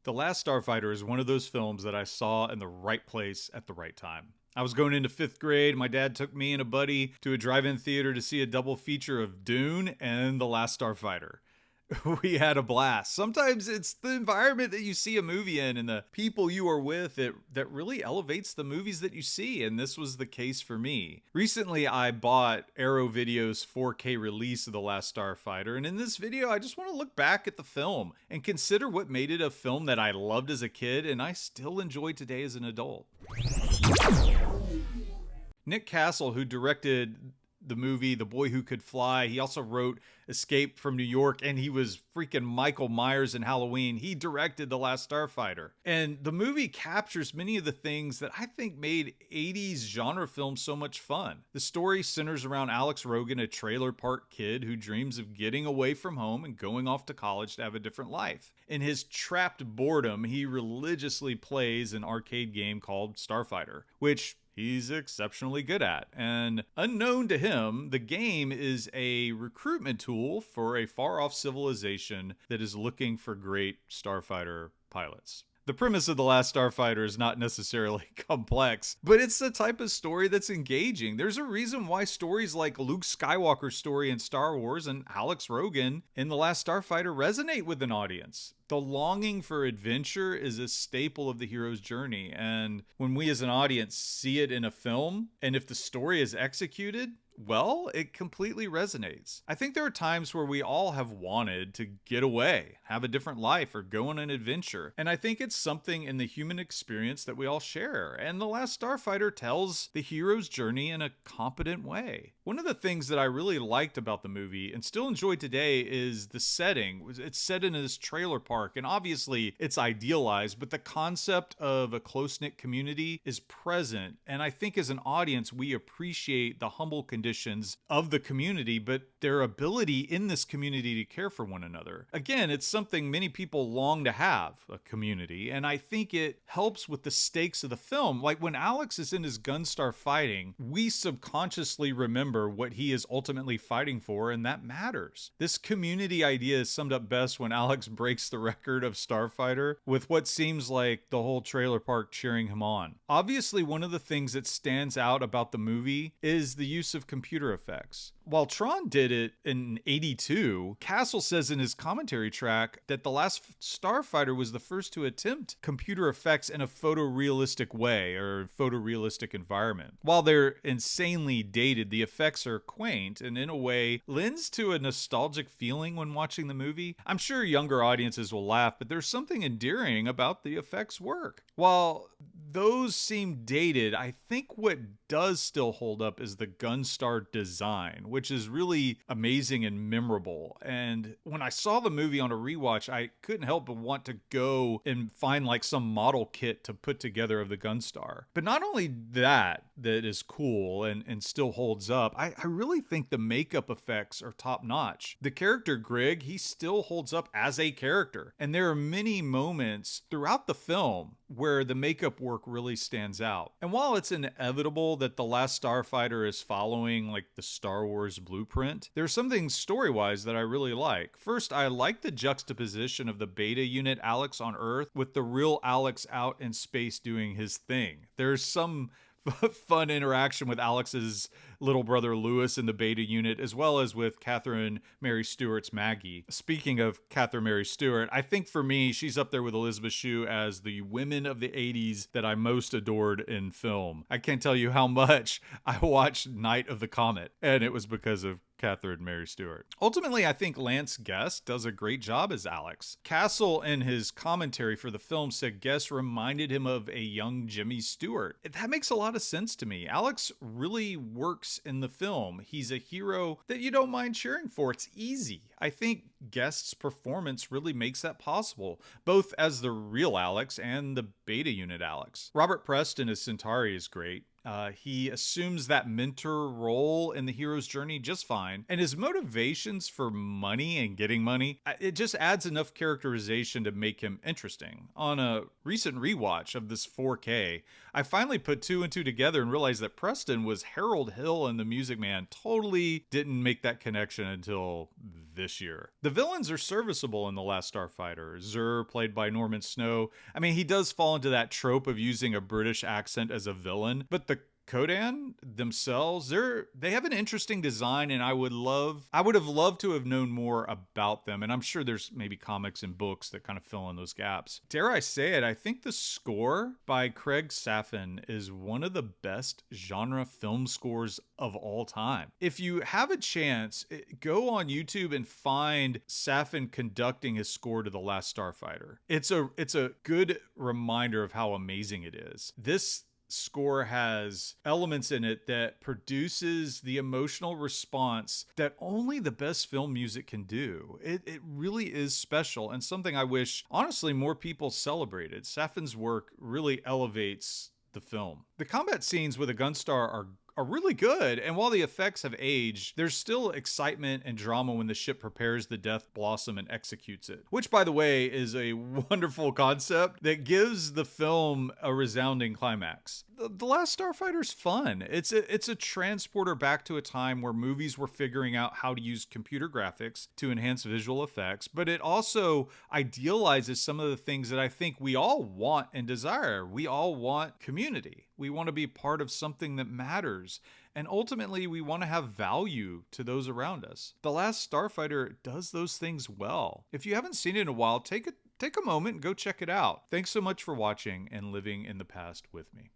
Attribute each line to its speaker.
Speaker 1: The Last Starfighter is one of those films that I saw in the right place at the right time. I was going into fifth grade. My dad took me and a buddy to a drive-in theater to see a double feature of Dune and The Last Starfighter. We had a blast. Sometimes it's the environment that you see a movie in and the people you are with that really elevates the movies that you see, and this was the case for me. Recently, I bought Arrow Video's 4K release of The Last Starfighter, and in this video, I just want to look back at the film and consider what made it a film that I loved as a kid and I still enjoy today as an adult. Nick Castle, who directed the movie The Boy Who Could Fly. He also wrote Escape from New York, and he was freaking Michael Myers in Halloween. He directed The Last Starfighter. And the movie captures many of the things that I think made 80s genre films so much fun. The story centers around Alex Rogan, a trailer park kid who dreams of getting away from home and going off to college to have a different life. In his trapped boredom, he religiously plays an arcade game called Starfighter, which he's exceptionally good at. And unknown to him, the game is a recruitment tool for a far-off civilization that is looking for great starfighter pilots. The premise of The Last Starfighter is not necessarily complex, but it's the type of story that's engaging. There's a reason why stories like Luke Skywalker's story in Star Wars and Alex Rogan in The Last Starfighter resonate with an audience. The longing for adventure is a staple of the hero's journey, and when we as an audience see it in a film, and if the story is executed, well, it completely resonates. I think there are times where we all have wanted to get away, have a different life, or go on an adventure. And I think it's something in the human experience that we all share. And The Last Starfighter tells the hero's journey in a competent way. One of the things that I really liked about the movie, and still enjoy today, is the setting. It's set in this trailer park, and obviously it's idealized, but the concept of a close-knit community is present. And I think as an audience, we appreciate the humble conditions of the community, but their ability in this community to care for one another. Again, it's something many people long to have, a community, and I think it helps with the stakes of the film. Like when Alex is in his Gunstar fighting, we subconsciously remember what he is ultimately fighting for, and that matters. This community idea is summed up best when Alex breaks the record of Starfighter with what seems like the whole trailer park cheering him on. Obviously, one of the things that stands out about the movie is the use of computer effects. While Tron did it in '82, Castle says in his commentary track that The Last Starfighter was the first to attempt computer effects in a photorealistic way or photorealistic environment. While they're insanely dated, the effects are quaint and in a way lends to a nostalgic feeling when watching the movie. I'm sure younger audiences will laugh, but there's something endearing about the effects work. While those seem dated, I think what does still hold up is the Gunstar design, which is really amazing and memorable. And when I saw the movie on a rewatch, I couldn't help but want to go and find like some model kit to put together of the Gunstar. But not only that is cool and still holds up, I really think the makeup effects are top notch. The character Greg, he still holds up as a character. And there are many moments throughout the film where the makeup work really stands out. And while it's inevitable that The Last Starfighter is following like the Star Wars blueprint, there's something story-wise that I really like. First, I like the juxtaposition of the beta unit Alex on Earth with the real Alex out in space doing his thing. There's some fun interaction with Alex's little brother Lewis in the beta unit, as well as with Catherine Mary Stewart's Maggie. Speaking of Catherine Mary Stewart, I think for me, she's up there with Elizabeth Shue as the women of the 80s that I most adored in film. I can't tell you how much I watched Night of the Comet, and it was because of Catherine Mary Stewart. Ultimately, I think Lance Guest does a great job as Alex. Castle, in his commentary for the film, said Guest reminded him of a young Jimmy Stewart. That makes a lot of sense to me. Alex really works in the film. He's a hero that you don't mind cheering for. It's easy. I think Guest's performance really makes that possible, both as the real Alex and the beta unit Alex. Robert Preston as Centauri is great. He assumes that mentor role in the hero's journey just fine. And his motivations for money and getting money, it just adds enough characterization to make him interesting. On a recent rewatch of this 4K, I finally put two and two together and realized that Preston was Harold Hill in The Music Man. Totally didn't make that connection until this year. The villains are serviceable in The Last Starfighter. Zur, played by Norman Snow. I mean, he does fall into that trope of using a British accent as a villain, but the Kodan themselves, they have an interesting design, and I would have loved to have known more about them. And I'm sure there's maybe comics and books that kind of fill in those gaps. Dare I say it, I think the score by Craig Safin is one of the best genre film scores of all time. If you have a chance, go on YouTube and find Safin conducting his score to The Last Starfighter. It's a good reminder of how amazing it is. This score has elements in it that produces the emotional response that only the best film music can do. It really is special, and something I wish, honestly, more people celebrated. Safin's work really elevates the film. The combat scenes with a Gunstar are really good, and while the effects have aged, there's still excitement and drama when the ship prepares the Death Blossom and executes it, which, by the way, is a wonderful concept that gives the film a resounding climax. The Last Starfighter's fun. It's a transporter back to a time where movies were figuring out how to use computer graphics to enhance visual effects, but it also idealizes some of the things that I think we all want and desire. We all want community. We want to be part of something that matters. And ultimately, we want to have value to those around us. The Last Starfighter does those things well. If you haven't seen it in a while, take a moment and go check it out. Thanks so much for watching and living in the past with me.